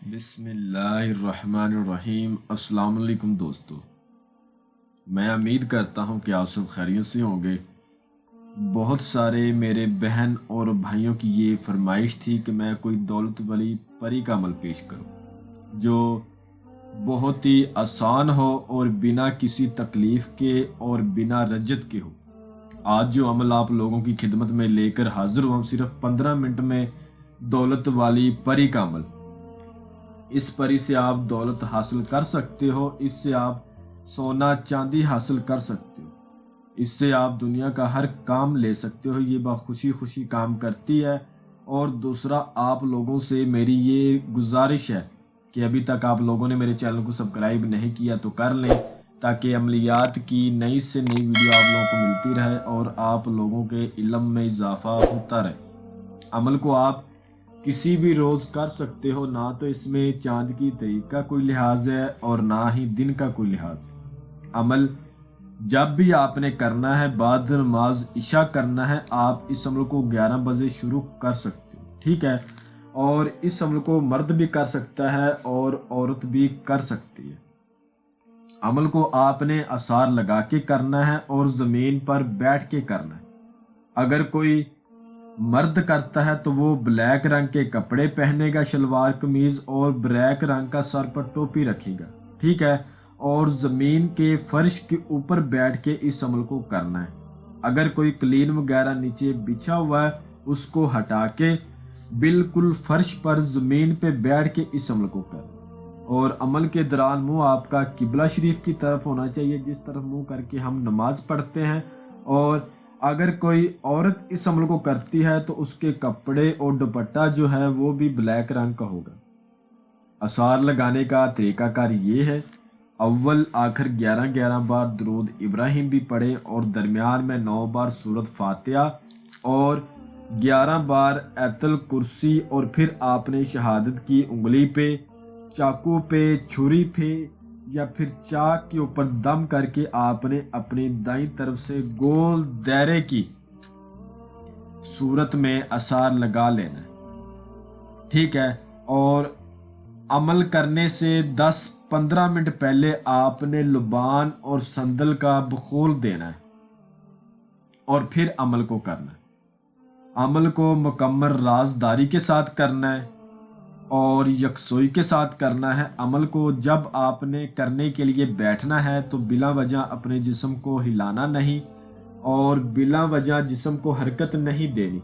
بسم اللہ الرحمن الرحیم۔ السلام علیکم دوستو، میں امید کرتا ہوں کہ آپ سب خیریت سے ہوں گے۔ بہت سارے میرے بہن اور بھائیوں کی یہ فرمائش تھی کہ میں کوئی دولت والی پری کا عمل پیش کروں جو بہت ہی آسان ہو اور بنا کسی تکلیف کے اور بنا رجت کے ہو۔ آج جو عمل آپ لوگوں کی خدمت میں لے کر حاضر ہوں، صرف 15 منٹ میں دولت والی پری کا عمل۔ اس پری سے آپ دولت حاصل کر سکتے ہو، اس سے آپ سونا چاندی حاصل کر سکتے ہو، اس سے آپ دنیا کا ہر کام لے سکتے ہو۔ یہ خوشی خوشی کام کرتی ہے۔ اور دوسرا، آپ لوگوں سے میری یہ گزارش ہے کہ ابھی تک آپ لوگوں نے میرے چینل کو سبسکرائب نہیں کیا تو کر لیں، تاکہ عملیات کی نئی سے نئی ویڈیو آپ لوگوں کو ملتی رہے اور آپ لوگوں کے علم میں اضافہ ہوتا رہے۔ عمل کو آپ کسی بھی روز کر سکتے ہو، نہ تو اس میں چاند کی تاریخ کا کوئی لحاظ ہے اور نہ ہی دن کا کوئی لحاظ ہے۔ عمل جب بھی آپ نے کرنا ہے، بعد نماز عشاء کرنا ہے، آپ اس عمل کو 11 بجے شروع کر سکتے ہو، ٹھیک ہے؟ اور اس عمل کو مرد بھی کر سکتا ہے اور عورت بھی کر سکتی ہے۔ عمل کو آپ نے آثار لگا کے کرنا ہے اور زمین پر بیٹھ کے کرنا ہے۔ اگر کوئی مرد کرتا ہے تو وہ بلیک رنگ کے کپڑے پہنے گا، شلوار قمیض، اور بلیک رنگ کا سر پر ٹوپی رکھے گا، ٹھیک ہے؟ اور زمین کے فرش کے اوپر بیٹھ کے اس عمل کو کرنا ہے۔ اگر کوئی قلین وغیرہ نیچے بچھا ہوا ہے، اس کو ہٹا کے بالکل فرش پر زمین پہ بیٹھ کے اس عمل کو کرنا۔ اور عمل کے دوران منہ آپ کا قبلہ شریف کی طرف ہونا چاہیے، جس طرف منہ کر کے ہم نماز پڑھتے ہیں۔ اور اگر کوئی عورت اس عمل کو کرتی ہے تو اس کے کپڑے اور دوپٹہ جو ہے وہ بھی بلیک رنگ کا ہوگا۔ آثار لگانے کا طریقہ کار یہ ہے: اول آخر 11 بار درود ابراہیم بھی پڑھیں اور درمیان میں 9 بار سورۃ فاتحہ اور 11 بار آیت الکرسی، اور پھر آپ نے شہادت کی انگلی پہ، چاقو پہ، چھری پہ یا پھر چاک کے اوپر دم کر کے آپ نے اپنی دائیں طرف سے گول دائرے کی صورت میں آثار لگا لینا ہے، ٹھیک ہے؟ اور عمل کرنے سے 10-15 منٹ پہلے آپ نے لبان اور سندل کا بخول دینا ہے اور پھر عمل کو کرنا ہے۔ عمل کو مکمل رازداری کے ساتھ کرنا ہے اور یکسوئی کے ساتھ کرنا ہے۔ عمل کو جب آپ نے کرنے کے لیے بیٹھنا ہے تو بلا وجہ اپنے جسم کو ہلانا نہیں اور بلا وجہ جسم کو حرکت نہیں دینی،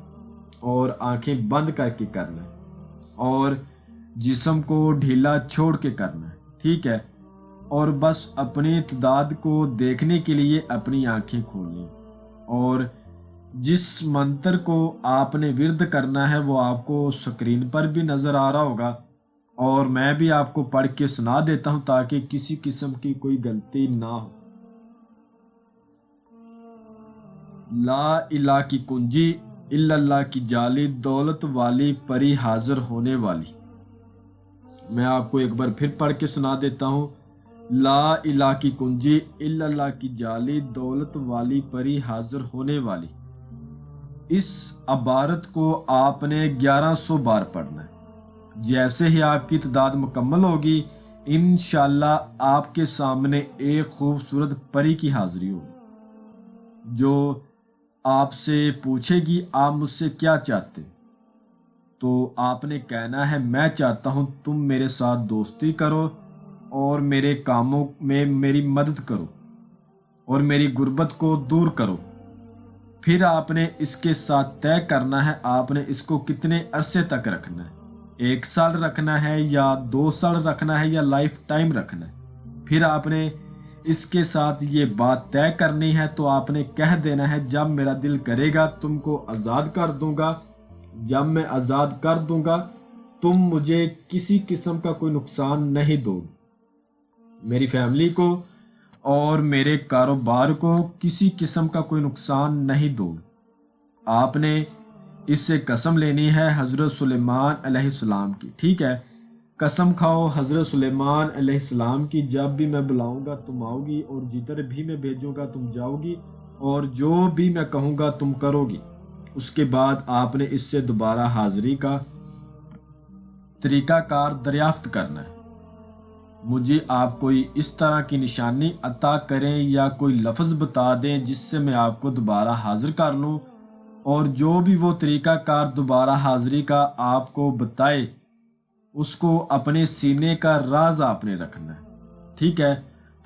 اور آنکھیں بند کر کے کرنا ہے اور جسم کو ڈھیلا چھوڑ کے کرنا ہے، ٹھیک ہے؟ اور بس اپنی تعداد کو دیکھنے کے لیے اپنی آنکھیں کھولنی، اور جس منتر کو آپ نے ورد کرنا ہے وہ آپ کو سکرین پر بھی نظر آ رہا ہوگا، اور میں بھی آپ کو پڑھ کے سنا دیتا ہوں تاکہ کسی قسم کی کوئی غلطی نہ ہو۔ لا الہ کی کنجی الا اللہ کی جالی، دولت والی پری حاضر ہونے والی۔ میں آپ کو ایک بار پھر پڑھ کے سنا دیتا ہوں۔ لا الہ کی کنجی الا اللہ کی جالی، دولت والی پری حاضر ہونے والی۔ اس عبارت کو آپ نے 1100 بار پڑھنا ہے۔ جیسے ہی آپ کی تعداد مکمل ہوگی، انشاءاللہ آپ کے سامنے ایک خوبصورت پری کی حاضری ہوگی جو آپ سے پوچھے گی آپ مجھ سے کیا چاہتے؟ تو آپ نے کہنا ہے میں چاہتا ہوں تم میرے ساتھ دوستی کرو اور میرے کاموں میں میری مدد کرو اور میری غربت کو دور کرو۔ پھر آپ نے اس کے ساتھ طے کرنا ہے آپ نے اس کو کتنے عرصے تک رکھنا ہے، 1 سال رکھنا ہے یا 2 سال رکھنا ہے یا لائف ٹائم رکھنا ہے۔ پھر آپ نے اس کے ساتھ یہ بات طے کرنی ہے، تو آپ نے کہہ دینا ہے جب میرا دل کرے گا تم کو آزاد کر دوں گا، جب میں آزاد کر دوں گا تم مجھے کسی قسم کا کوئی نقصان نہیں دو گے، میری فیملی کو اور میرے کاروبار کو کسی قسم کا کوئی نقصان نہیں دو گے۔ آپ نے اس سے قسم لینی ہے حضرت سلیمان علیہ السلام کی، ٹھیک ہے؟ قسم کھاؤ حضرت سلیمان علیہ السلام کی، جب بھی میں بلاؤں گا تم آؤ گی، اور جدھر بھی میں بھیجوں گا تم جاؤ گی، اور جو بھی میں کہوں گا تم کرو گی۔ اس کے بعد آپ نے اس سے دوبارہ حاضری کا طریقہ کار دریافت کرنا ہے۔ مجھے آپ کوئی اس طرح کی نشانی عطا کریں یا کوئی لفظ بتا دیں جس سے میں آپ کو دوبارہ حاضر کر لوں، اور جو بھی وہ طریقہ کار دوبارہ حاضری کا آپ کو بتائے اس کو اپنے سینے کا راز آپ نے رکھنا ہے، ٹھیک ہے؟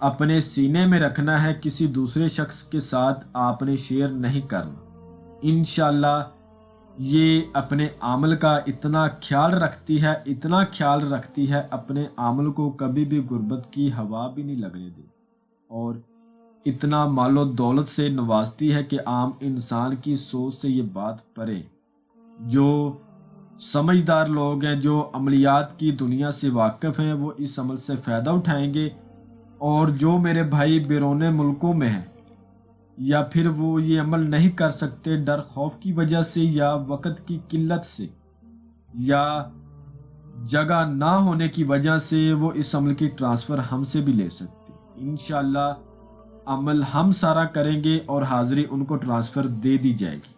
اپنے سینے میں رکھنا ہے، کسی دوسرے شخص کے ساتھ آپ نے شیئر نہیں کرنا۔ انشاءاللہ یہ اپنے عمل کا اتنا خیال رکھتی ہے، اپنے عمل کو کبھی بھی غربت کی ہوا بھی نہیں لگنے دی، اور اتنا مال و دولت سے نوازتی ہے کہ عام انسان کی سوچ سے یہ بات پرے۔ جو سمجھدار لوگ ہیں، جو عملیات کی دنیا سے واقف ہیں، وہ اس عمل سے فائدہ اٹھائیں گے، اور جو میرے بھائی بیرون ملکوں میں ہیں یا پھر وہ یہ عمل نہیں کر سکتے ڈر خوف کی وجہ سے یا وقت کی قلت سے یا جگہ نہ ہونے کی وجہ سے، وہ اس عمل کی ٹرانسفر ہم سے بھی لے سکتے۔ انشاءاللہ عمل ہم سارا کریں گے اور حاضری ان کو ٹرانسفر دے دی جائے گی۔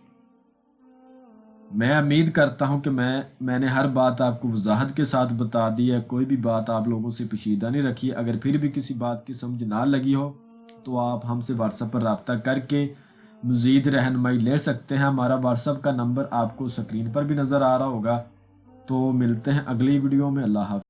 میں امید کرتا ہوں کہ میں نے ہر بات آپ کو وضاحت کے ساتھ بتا دی ہے، کوئی بھی بات آپ لوگوں سے پوشیدہ نہیں رکھی۔ اگر پھر بھی کسی بات کی سمجھ نہ لگی ہو تو آپ ہم سے واٹس ایپ پر رابطہ کر کے مزید رہنمائی لے سکتے ہیں۔ ہمارا واٹس ایپ کا نمبر آپ کو سکرین پر بھی نظر آ رہا ہوگا۔ تو ملتے ہیں اگلی ویڈیو میں۔ اللہ حافظ۔